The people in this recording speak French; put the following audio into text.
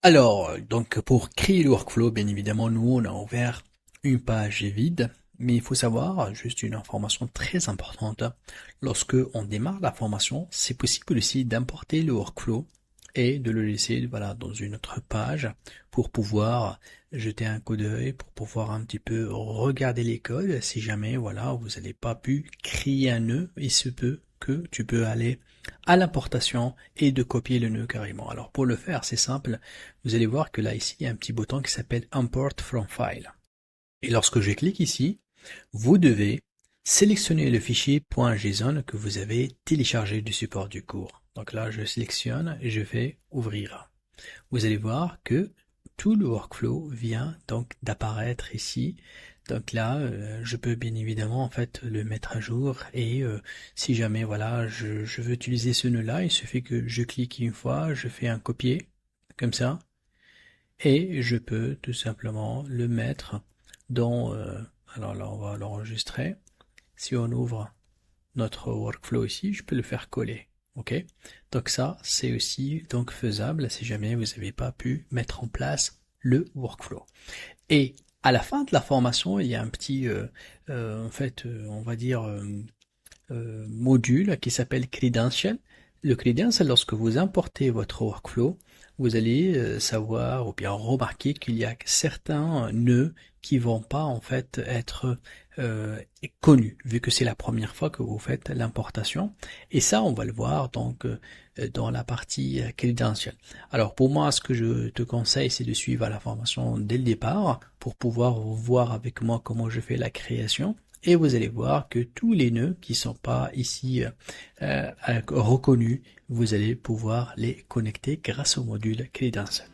Alors, donc pour créer le workflow, bien évidemment, nous, on a ouvert une page vide, mais il faut savoir juste une information très importante. Lorsque on démarre la formation, c'est possible aussi d'importer le workflow et de le laisser, voilà, dans une autre page pour pouvoir jeter un coup d'œil, pour pouvoir un petit peu regarder les codes si jamais, voilà, vous n'avez pas pu créer un nœud. Il se peut que tu peux aller à l'importation et de copier le nœud carrément. Alors pour le faire, c'est simple. Vous allez voir que là, ici, il y a un petit bouton qui s'appelle Import from File. Et lorsque je clique ici, vous devez sélectionner le fichier .json que vous avez téléchargé du support du cours. Donc là, je sélectionne et je fais ouvrir. Vous allez voir que tout le workflow vient donc d'apparaître ici. Donc là, je peux bien évidemment en fait le mettre à jour et si jamais voilà, je veux utiliser ce nœud-là, il suffit que je clique une fois, je fais un copier comme ça et je peux tout simplement le mettre dans. Alors là, on va l'enregistrer. Si on ouvre notre workflow ici, je peux le faire coller. Ok? Donc ça, c'est aussi donc faisable si jamais vous n'avez pas pu mettre en place le workflow. Et à la fin de la formation, il y a un petit, en fait, on va dire module qui s'appelle Credential. Le Credential, lorsque vous importez votre workflow, vous allez savoir ou bien remarquer qu'il y a certains nœuds qui vont pas en fait être connus, vu que c'est la première fois que vous faites l'importation. Et ça, on va le voir donc dans la partie Credential. Alors pour moi, ce que je te conseille, c'est de suivre la formation dès le départ pour pouvoir voir avec moi comment je fais la création. Et vous allez voir que tous les nœuds qui sont pas ici reconnus, vous allez pouvoir les connecter grâce au module Credential.